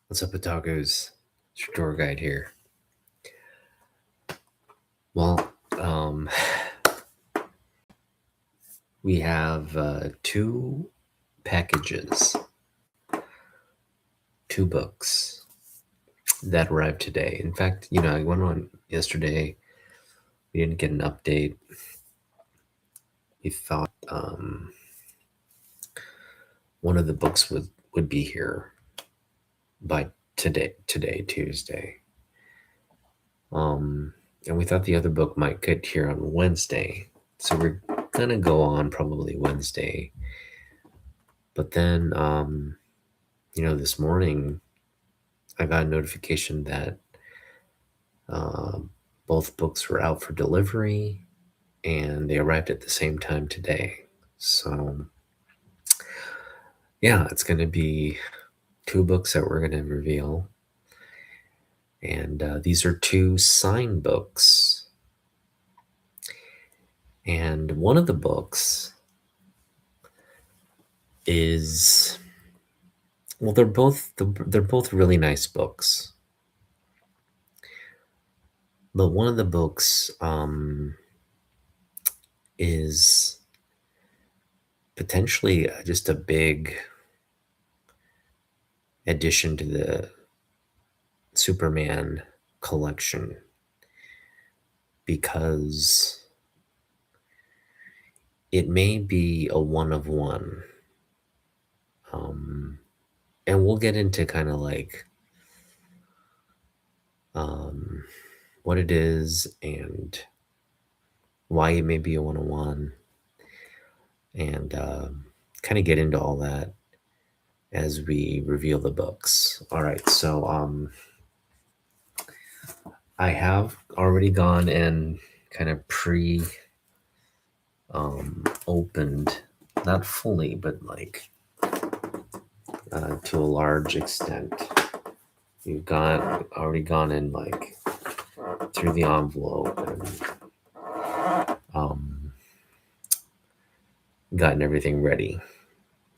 What's up, Otakus? It's your tour guide here. Well, we have two packages, two books that arrived today. In fact, I went on yesterday. We didn't get an update. We thought one of the books would be here by today, Tuesday. And we thought the other book might get here on Wednesday. So we're gonna go on probably Wednesday. But then, this morning I got a notification that both books were out for delivery and they arrived at the same time today. So, yeah, it's going to be two books that we're going to reveal. And these are two signed books. And one of the books is, well, they're both really nice books. But one of the books is potentially just a big addition to the Superman collection, because it may be a one of one. And we'll get into kind of like what it is and why it may be a one of one, and kind of get into all that as we reveal the books. All right, so I have already gone and kind of opened, not fully, but like to a large extent. You've already gone in like through the envelope and gotten everything ready.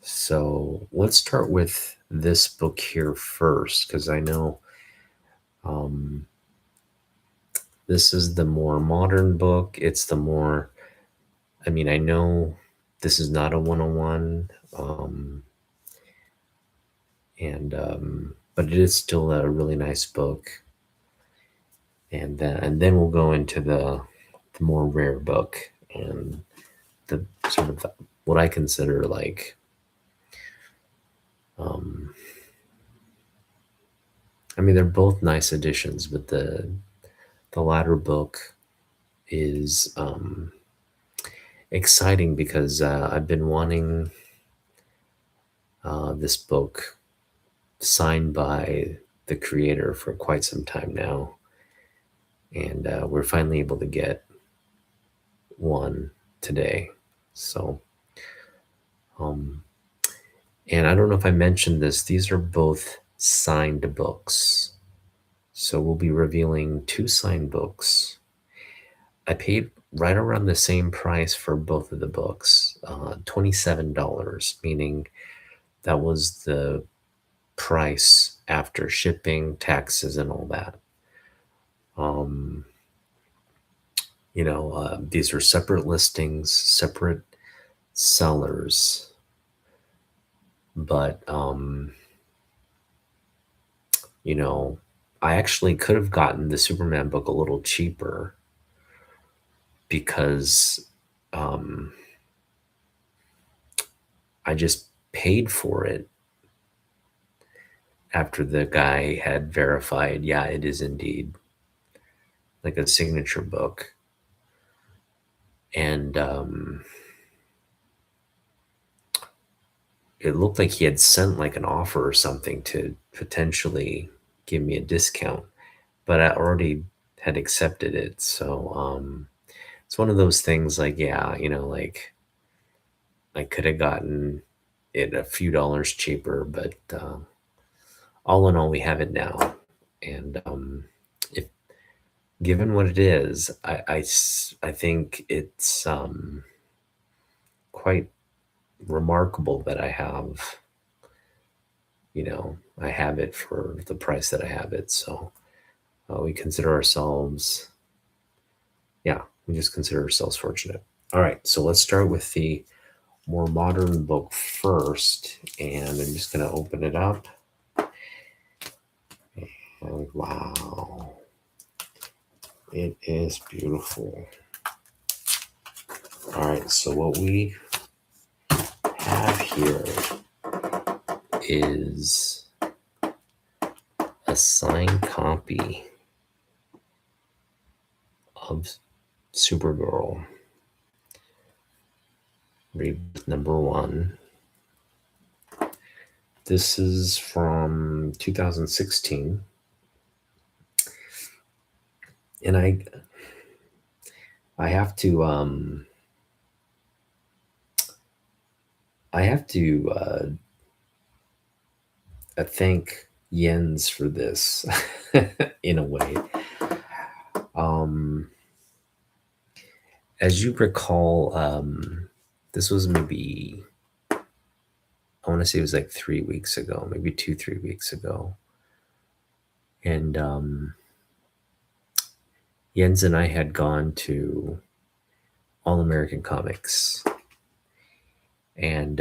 So let's start with this book here first, because I know this is the more modern book. It's the more, I know this is not a 101, but it is still a really nice book. And then we'll go into the more rare book and the sort of what I consider like they're both nice additions, but the latter book is exciting because I've been wanting this book signed by the creator for quite some time now, and we're finally able to get one today. So and I don't know if I mentioned this, these are both signed books. So we'll be revealing two signed books. I paid right around the same price for both of the books, $27, meaning that was the price after shipping, taxes, and all that. These are separate listings, separate sellers, but I actually could have gotten the Superman book a little cheaper because I just paid for it after the guy had verified, yeah, it is indeed like a signature book. And it looked like he had sent like an offer or something to potentially give me a discount, but I already had accepted it. So it's one of those things like, yeah, like I could have gotten it a few dollars cheaper, but all in all, we have it now. And if given what it is, I think it's quite remarkable that I have, I have it for the price that I have it. So we consider ourselves, yeah, we just consider ourselves fortunate. All right, so let's start with the more modern book first, and I'm just going to open it up. And wow, it is beautiful. All right, so what we have here is a signed copy of Supergirl, Rebirth #1. This is from 2016, and I have to thank Jens for this in a way. As you recall, this was maybe, I want to say it was like 3 weeks ago, maybe 3 weeks ago. And Jens and I had gone to All American Comics, and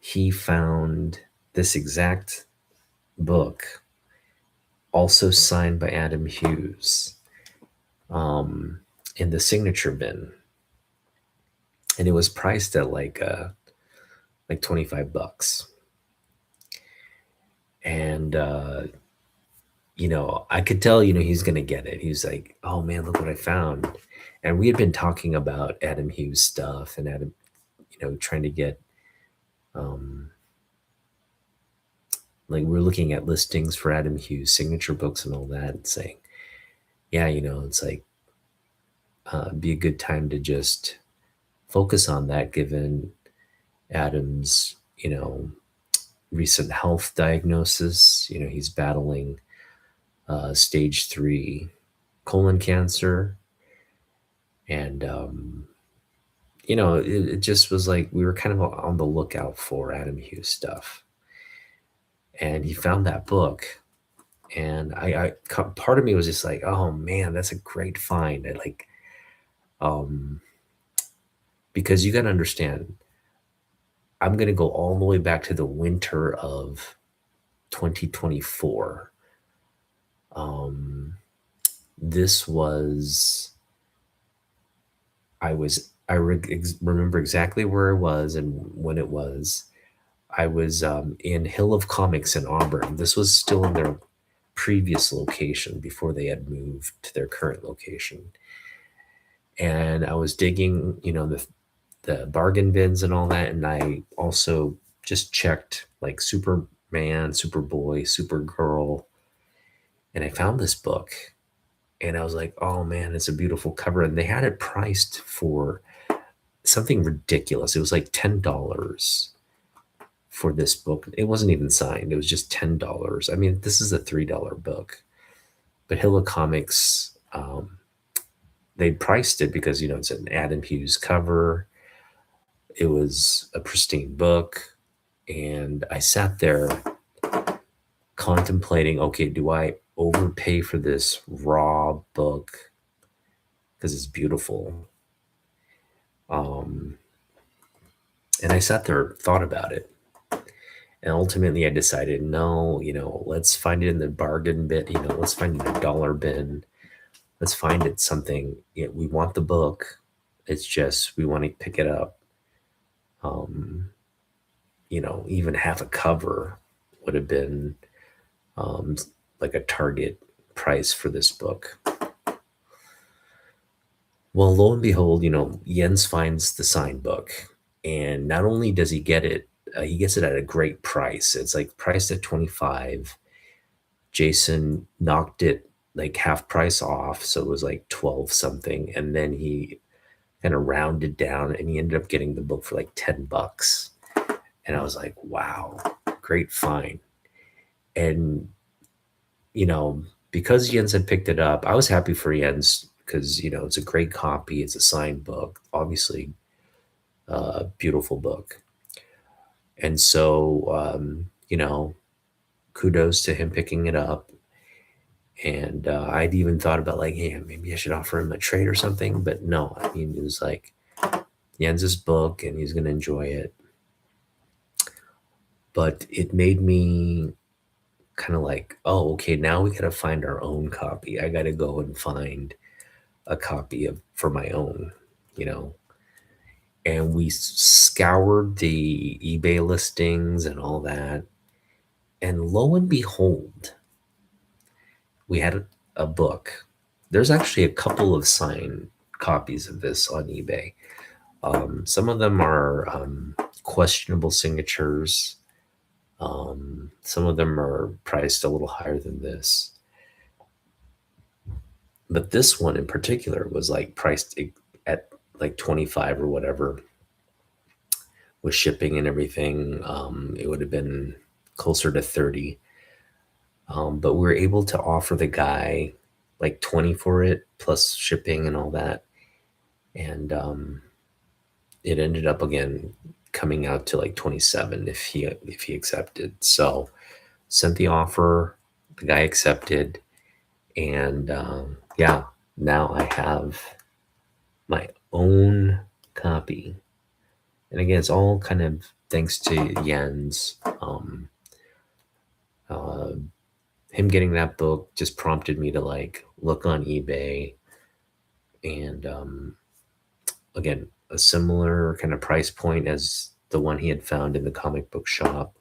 he found this exact book, also signed by Adam Hughes, in the signature bin, and it was priced at like $25. And I could tell, he's gonna get it. He was like, "Oh man, look what I found!" And we had been talking about Adam Hughes stuff, and Adam, trying to get, like, we're looking at listings for Adam Hughes signature books and all that, and saying, "Yeah, it's like be a good time to just focus on that, given Adam's, recent health diagnosis. He's battling stage 3 colon cancer." And it just was like we were kind of on the lookout for Adam Hughes stuff, and he found that book, and part of me was just like, "Oh man, that's a great find." I like, because you got to understand, I'm going to go all the way back to the winter of 2024. This was, I remember exactly where I was and when it was. I was in Hill of Comics in Auburn. This was still in their previous location before they had moved to their current location. And I was digging, the bargain bins and all that. And I also just checked like Superman, Superboy, Supergirl. And I found this book, and I was like, "Oh man, it's a beautiful cover." And they had it priced for something ridiculous. It was like $10 for this book. It wasn't even signed. It was just $10. I mean, this is a $3 book, but Hill of Comics, they priced it because, it's an Adam Hughes cover. It was a pristine book. And I sat there contemplating, okay, do I overpay for this raw book because it's beautiful? And I sat there, thought about it. And ultimately I decided, no, let's find it in the bargain bin, let's find it in the dollar bin. Let's find it something, we want the book. It's just, we want to pick it up. Even half a cover would have been like a target price for this book. Well, lo and behold, Jens finds the signed book, and not only does he get it, he gets it at a great price. It's like priced at $25. Jason knocked it like half price off, so it was like 12 something, and then he kind of rounded down, and he ended up getting the book for like $10. And I was like, wow, great find. And because Jens had picked it up, I was happy for Jens, because it's a great copy. It's a signed book, obviously, beautiful book. And so kudos to him picking it up. And I'd even thought about like, hey, maybe I should offer him a trade or something. But no, I mean, it was like Jens's book and he's going to enjoy it. But it made me kind of like, oh, okay, now we got to find our own copy. I got to go and find a copy of for my own, you know. And we scoured the eBay listings and all that. And lo and behold, we had a book. There's actually a couple of signed copies of this on eBay. Some of them are questionable signatures. Some of them are priced a little higher than this. But this one in particular was like priced at like 25 or whatever with shipping and everything. It would have been closer to 30. But we were able to offer the guy like 20 for it plus shipping and all that. And it ended up again coming out to like 27 if he accepted. So sent the offer, the guy accepted, and yeah, now I have my own copy. And again, it's all kind of thanks to Jens. Uh, him getting that book just prompted me to like look on eBay, and again, a similar kind of price point as the one he had found in the comic book shop.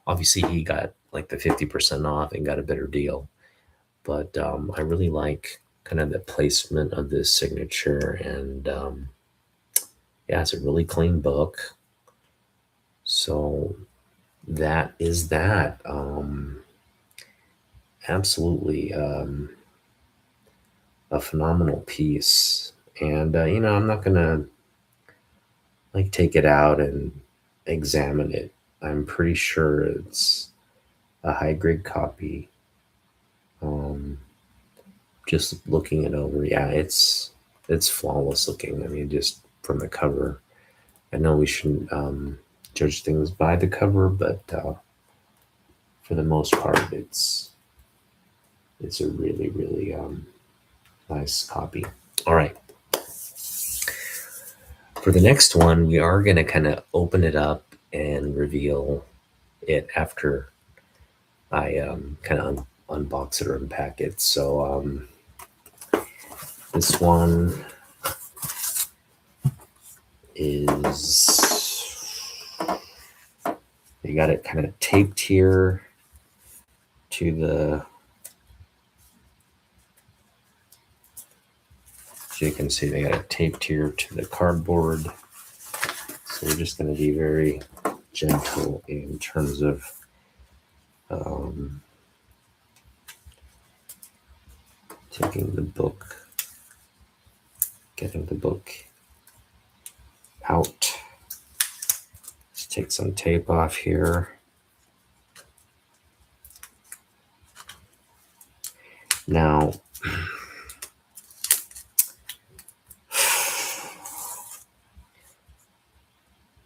Obviously, he got like the 50% off and got a better deal. But I really like kind of the placement of this signature. And yeah, it's a really clean book. So that is that. Absolutely a phenomenal piece. And, I'm not going to like take it out and examine it. I'm pretty sure it's a high grade copy. Just looking it over, yeah, it's flawless looking. I mean, just from the cover. I know we shouldn't judge things by the cover, but for the most part, it's a really really nice copy. All right. For the next one, we are going to kind of open it up and reveal it after I kind of unbox it or unpack it. So this one is, you got it kind of taped here to the, so you can see they got it taped here to the cardboard. So we're just going to be very gentle in terms of taking the book, getting the book out. Let's take some tape off here. Now,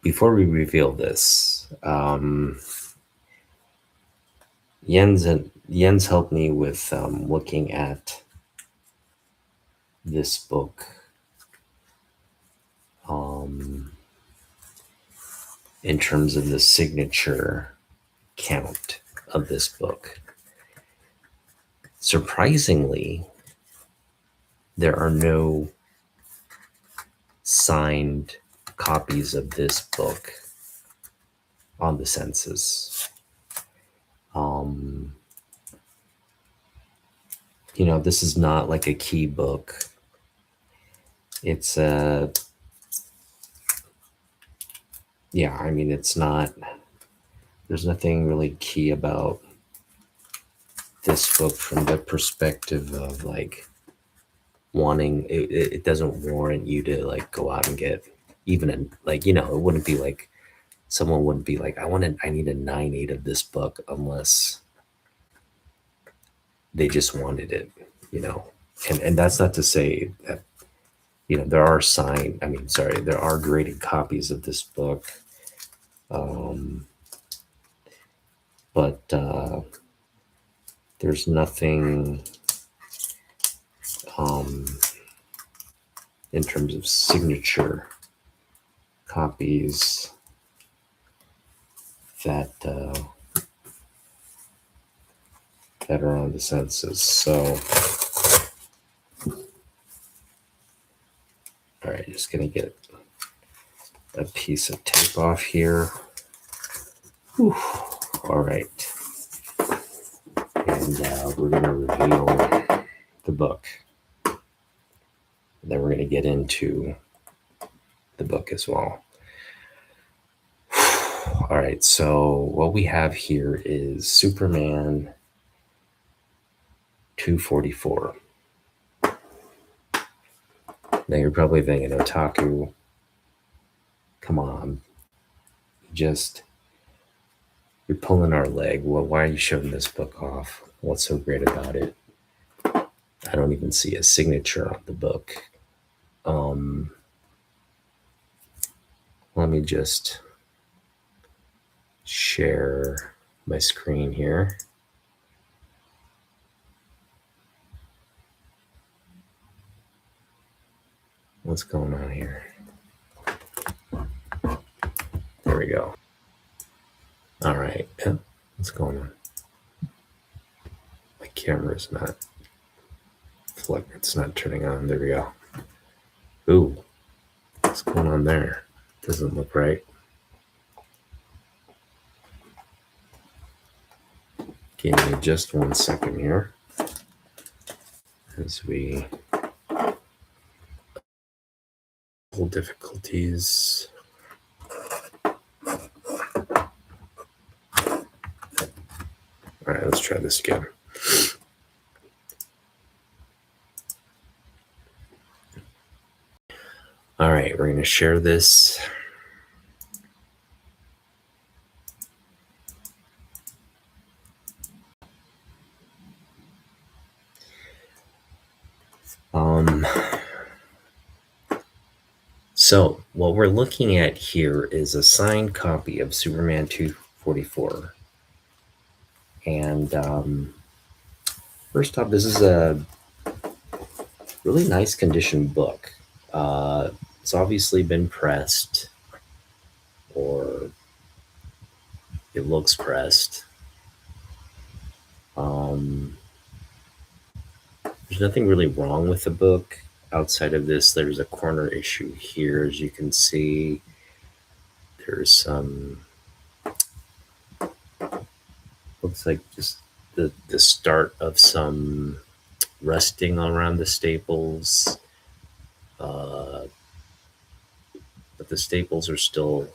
before we reveal this, Jens helped me with looking at this book in terms of the signature count of this book. Surprisingly, there are no signed copies of this book on the census. This is not like a key book. It's it's not, there's nothing really key about this book from the perspective of like wanting it doesn't warrant you to like go out and get even it wouldn't be like, someone wouldn't be like, I need a 9/8 of this book unless they just wanted it, and that's not to say that, there are there are graded copies of this book. But there's nothing in terms of signature copies that that are on the census. So, all right, just gonna get a piece of tape off here. Whew. All right, and we're gonna reveal the book. And then we're gonna get into the book as well. All right, so what we have here is Superman 244. Now you're probably thinking, Otaku, come on, you're pulling our leg. Well, why are you showing this book off? What's so great about it? I don't even see a signature on the book. Let me just share my screen here. What's going on here? There we go. All right. What's going on? My camera's not it's not turning on. There we go. Ooh, what's going on there? Doesn't look right. Give me just 1 second here as we pull difficulties. All right, let's try this again. All right, we're going to share this. So what we're looking at here is a signed copy of Superman 244. And first off, this is a really nice condition book. It's obviously been pressed, or it looks pressed. There's nothing really wrong with the book. Outside of this, there's a corner issue here. As you can see, there's some, looks like just the start of some rusting around the staples. But the staples are still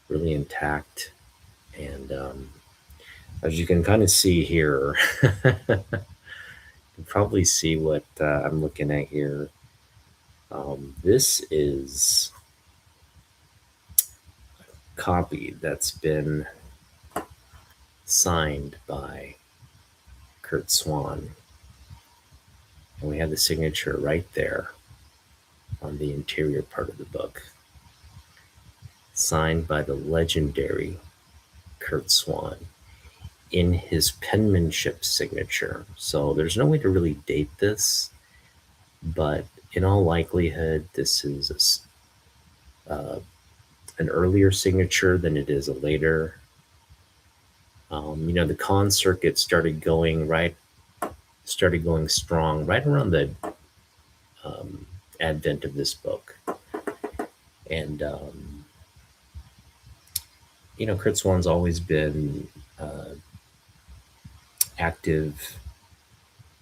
really intact. And as you can kind of see here, you can probably see what I'm looking at here. This is a copy that's been signed by Kurt Swan. And we have the signature right there on the interior part of the book. Signed by the legendary Kurt Swan in his penmanship signature. So there's no way to really date this, but in all likelihood, this is an earlier signature than it is a later. The con circuit started going strong right around the advent of this book. And Kurt Swan's always been active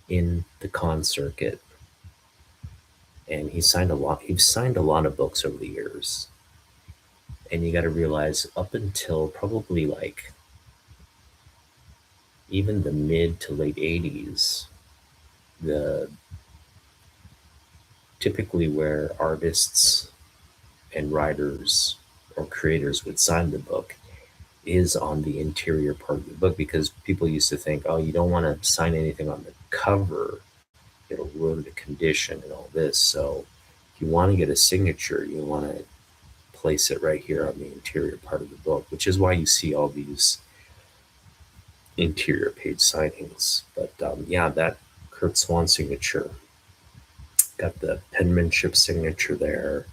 in the con circuit, and he's signed a lot of books over the years. And you got to realize, up until probably like even the mid to late 80s, typically where artists and writers or creators would sign the book is on the interior part of the book, because people used to think, oh, you don't want to sign anything on the cover, it'll ruin the condition and all this. So if you want to get a signature, you want to place it right here on the interior part of the book, which is why you see all these interior page signings. But yeah, that Kurt Swan signature got the penmanship signature there,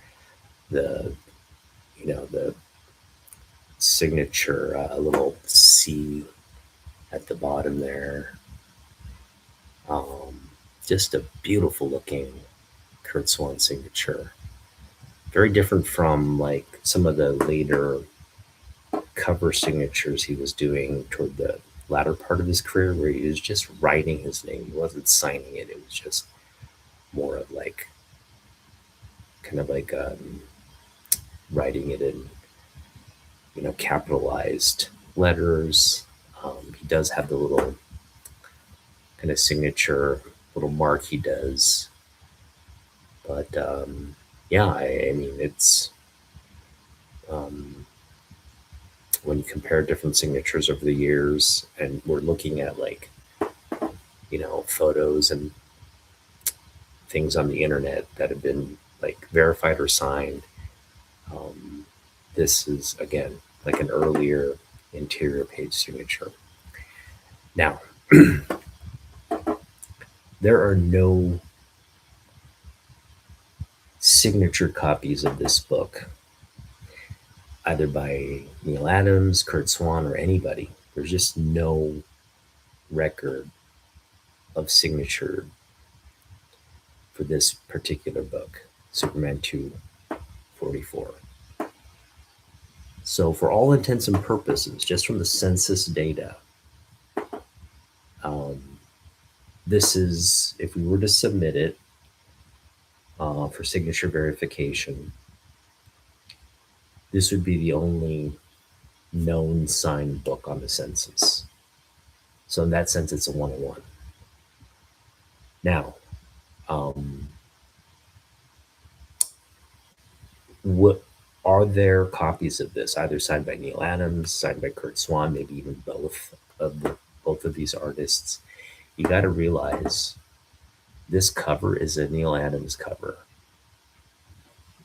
the the signature little C at the bottom there. Um, just a beautiful looking Kurt Swan signature. Very different from like some of the later cover signatures he was doing toward the latter part of his career, where he was just writing his name. He wasn't signing it. It was just more of like kind of like writing it in capitalized letters. He does have the little kind of signature little mark he does, but yeah, I mean it's um, when you compare different signatures over the years, and we're looking at like photos and things on the internet that have been like verified or signed. Um, this is again like an earlier interior page signature. Now, there are no signature copies of this book, either by Neil Adams, Kurt Swan, or anybody. There's just no record of signature for this particular book, Superman 244. So, for all intents and purposes, just from the census data, um, this is, if we were to submit it for signature verification, this would be the only known signed book on the census. So, in that sense, it's a 101. Now, um, what are there copies of this, either signed by Neil Adams, signed by Kurt Swan, maybe even both of these artists? You got to realize this cover is a Neil Adams cover.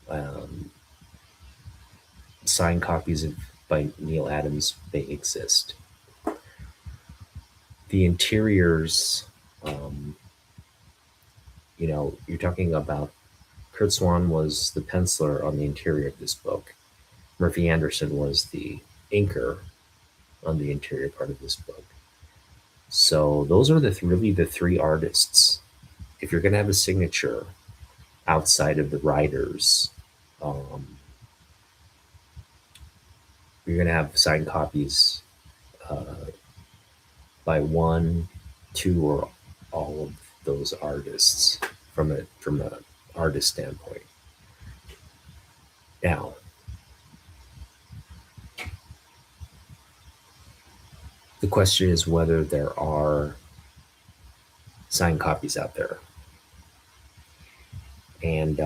Um, Signed copies by Neil Adams may exist. The interiors, um, you're talking about Kurt Swan was the penciler on the interior of this book. Murphy Anderson was the inker on the interior part of this book. So those are really the three artists. If you're going to have a signature outside of the writers, um, you're going to have signed copies uh, by one, two, or all of those artists from a artist standpoint. Now, the question is whether there are signed copies out there. And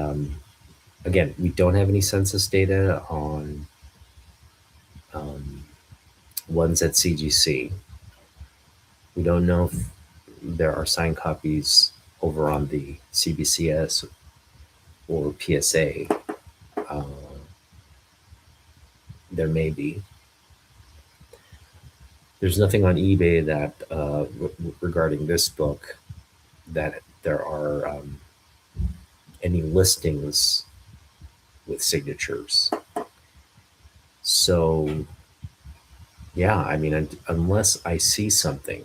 again, we don't have any census data on um, ones at CGC. We don't know if there are signed copies over on the CBCS or PSA. Uh, there may be. There's nothing on eBay that regarding this book that there are any listings with signatures. So, yeah, I mean, unless I see something,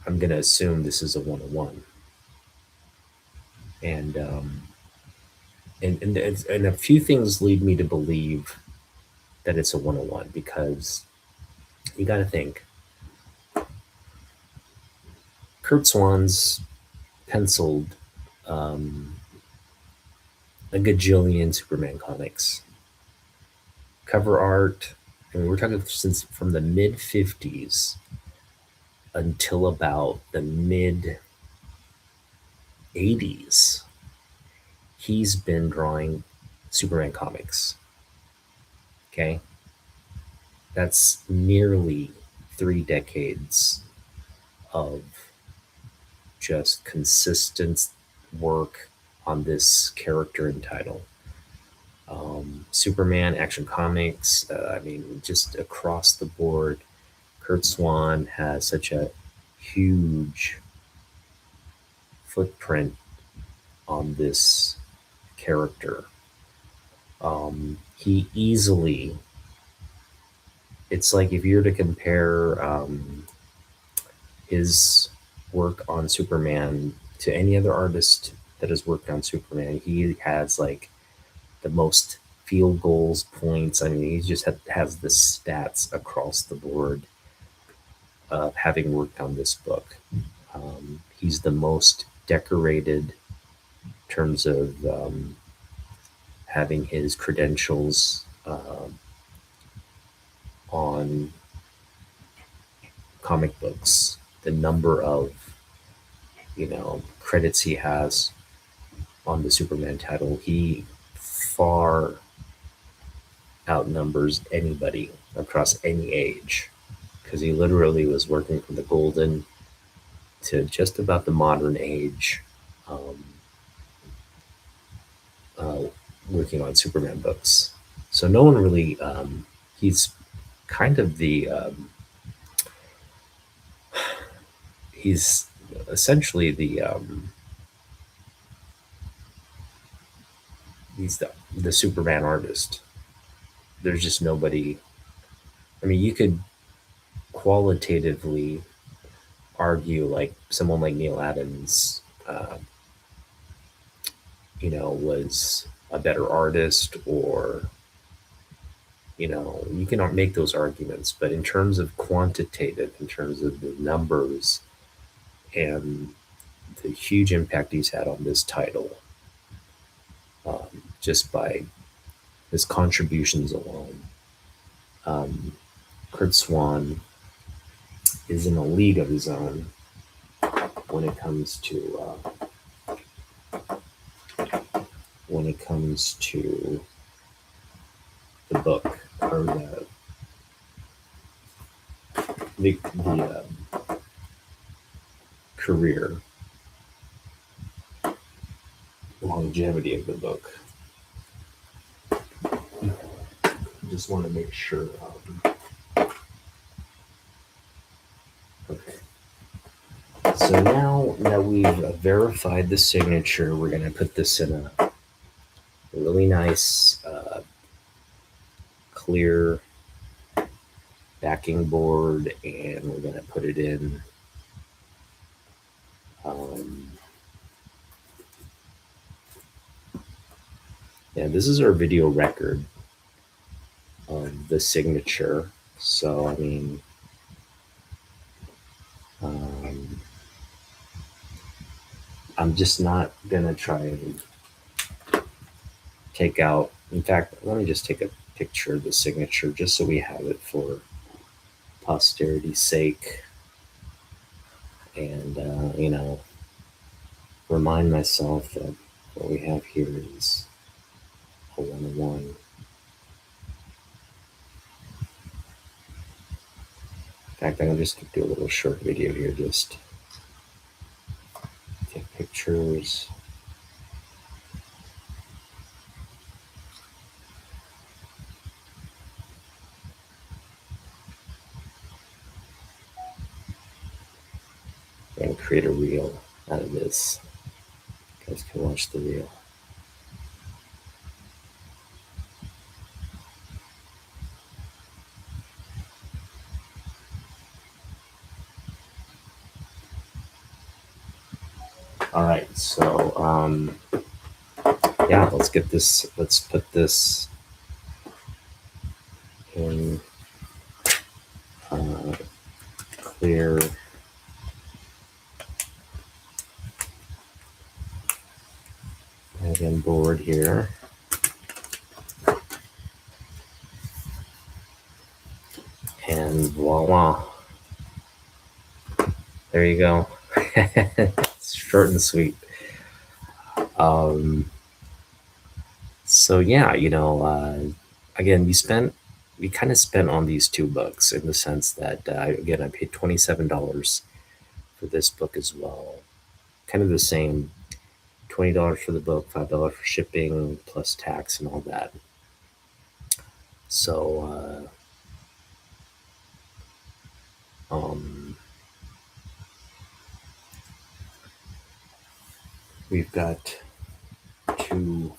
I'm going to assume this is a 101. And, and a few things lead me to believe that it's a 101, because you got to think Kurt Swan's penciled um, a gajillion Superman comics. Cover art, I mean, we're talking since from the mid 50s until about the mid 80s, he's been drawing Superman comics. Okay? That's nearly 3 decades of just consistent work on this character and title. Superman, Action Comics, I mean, just across the board, Kurt Swan has such a huge footprint on this character. He easily, it's like if you were to compare his work on Superman to any other artist that has worked on Superman, he has like the most field goals, points. I mean, he just has the stats across the board of having worked on this book. He's the most decorated in terms of having his credentials on comic books, the number of credits he has on the Superman title. He far outnumbers anybody across any age because he literally was working from the golden to just about the modern age, um, uh, working on Superman books. So no one really, he's kind of he's essentially he's the Superman artist. There's just nobody. I mean, you could qualitatively argue like someone like Neil Adams, was a better artist, or you cannot make those arguments. But in terms of quantitative, in terms of the numbers and the huge impact he's had on this title, just by his contributions alone, um, Kurt Swan is in a league of his own when it comes to the book, or the career longevity of the book. Just want to make sure. Okay. So now that we've verified the signature, we're going to put this in a really nice, clear backing board, and we're going to put it in. Yeah, this is our video record of the signature. So, I mean, I'm just not going to try and take out. In fact, let me just take a picture of the signature just so we have it for posterity's sake. And, remind myself that what we have here is a 101. In fact, I'm going to just do a little short video here, just take pictures. And create a reel out of this. You guys can watch the reel. All right, so yeah, let's put this in clear back-end board here. And voila. There you go. It's short and sweet. So yeah, again, we kind of spent on these two books in the sense that, again, I paid $27 for this book as well. Kind of the same, $20 for the book, $5 for shipping, plus tax and all that. So Um, we've got two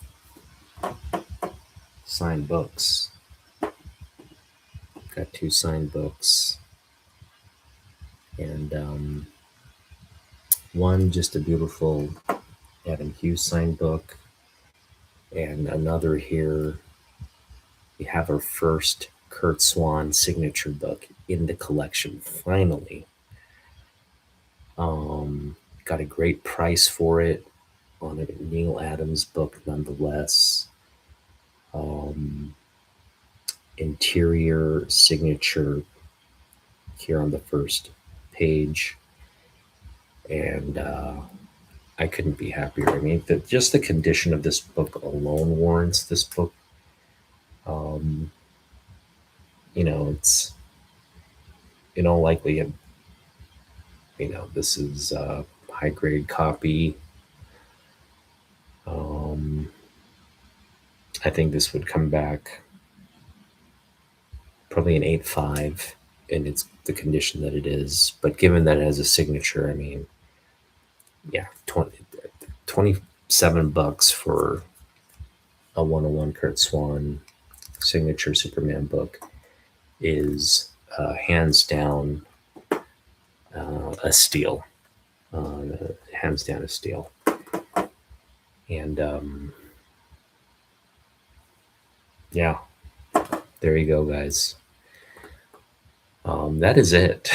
signed books. Got two signed books, and one just a beautiful Adam Hughes signed book, and another here. We have our first Kurt Swan signature book in the collection. Finally, got a great price for it on a Neil Adams book, nonetheless. Um, Interior signature here on the first page, and I couldn't be happier. I mean, just the condition of this book alone warrants this book. Um, it's in all likelihood, this is a high grade copy. Um, I think this would come back probably an 8.5 in its the condition that it is. But given that it has a signature, I mean, yeah, 27 bucks for a 101 Kurt Swan signature Superman book is hands down a steal. Hands down a steal. And yeah, there you go, guys. That is it.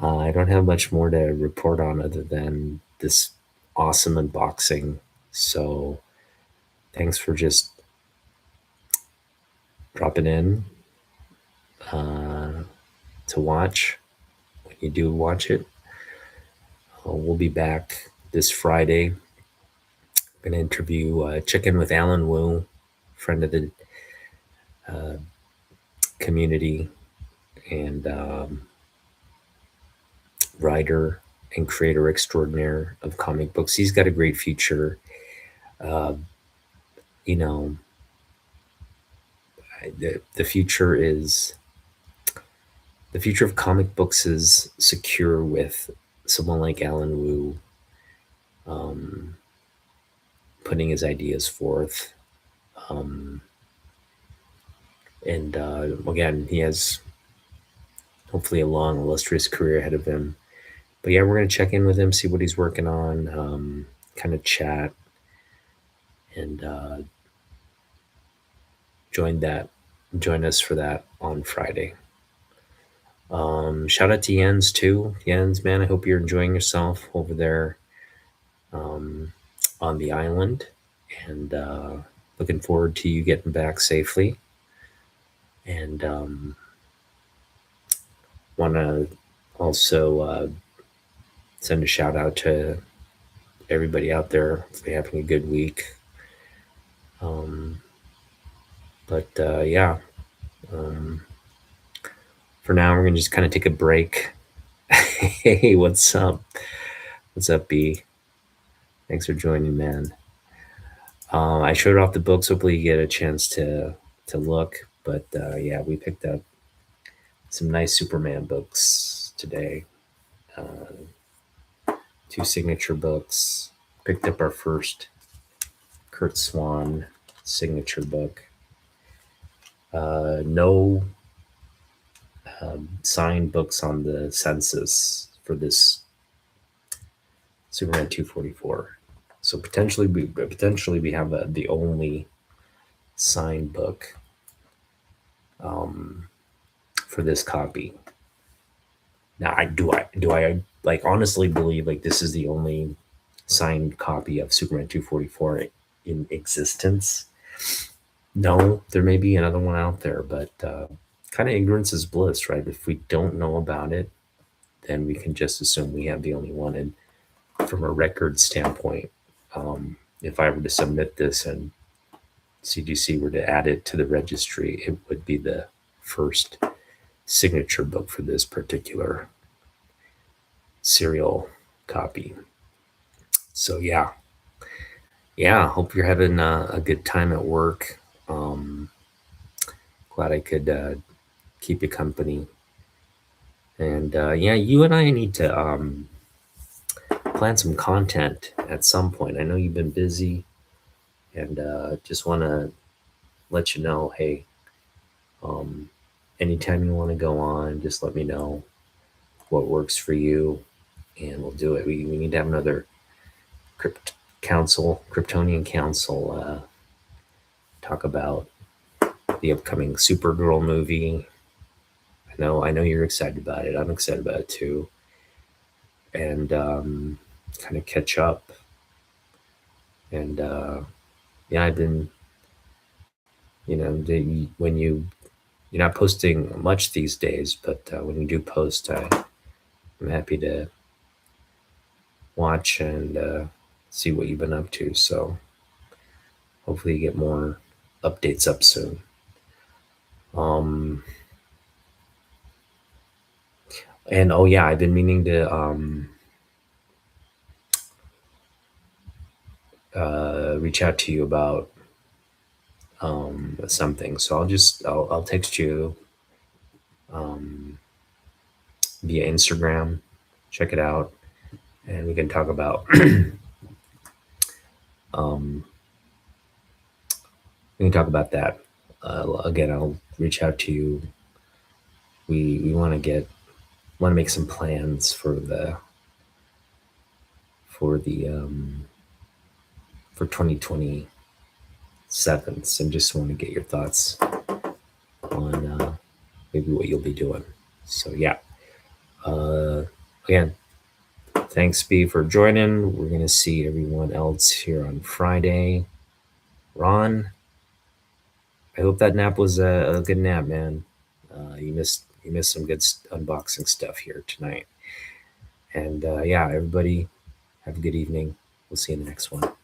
I don't have much more to report on other than this awesome unboxing. So thanks for just dropping in to watch. When you do watch it, we'll be back this Friday. I'm going to interview, check in with Alan Wu, friend of the community, and writer and creator extraordinaire of comic books. He's got a great future. Uh, you know, the future is the future of comic books is secure with someone like Alan Wu putting his ideas forth. And again, he has hopefully a long, illustrious career ahead of him. But yeah, we're going to check in with him, see what he's working on, kind of chat, and join us for that on Friday. Shout out to Jens too. Jens, man, I hope you're enjoying yourself over there on the island, and looking forward to you getting back safely. And want to also send a shout out to everybody out there if they're having a good week. But yeah, for now, we're going to just kind of take a break. Hey, what's up? What's up, B? Thanks for joining, man. I showed off the books. Hopefully, you get a chance to look. But yeah, we picked up some nice Superman books today. Two signature books. Picked up our first Kurt Swan signature book. No signed books on the census for this Superman 244. So potentially we have the only signed book for this copy. Now, I like honestly believe like this is the only signed copy of Superman 244 in existence. No, there may be another one out there, but kind of ignorance is bliss, right? If we don't know about it, then we can just assume we have the only one. And from a record standpoint, if I were to submit this and CGC were to add it to the registry, it would be the first signature book for this particular serial copy. So yeah, hope you're having a good time at work. Glad I could keep you company And yeah, you and I need to plan some content at some point. I know you've been busy, and just want to let you know, hey, um, anytime you want to go on, just let me know what works for you, and we'll do it. We need to have another Kryptonian council, talk about the upcoming Supergirl movie. I know you're excited about it. I'm excited about it too, and kind of catch up. And yeah, I've been, when you're not posting much these days, but when you do post, I'm happy to watch and see what you've been up to. So hopefully you get more updates up soon. Um, and oh yeah, I've been meaning to reach out to you about something. So I'll text you um, via Instagram. Check it out, and we can talk about um, that. Again, I'll reach out to you. We want to make some plans for the for 2027, and just want to get your thoughts on maybe what you'll be doing. So yeah, uh, again, thanks B for joining. We're gonna see everyone else here on Friday. Ron, I hope that nap was a good nap, man. You missed some good unboxing stuff here tonight. And yeah, everybody, have a good evening. We'll see you in the next one.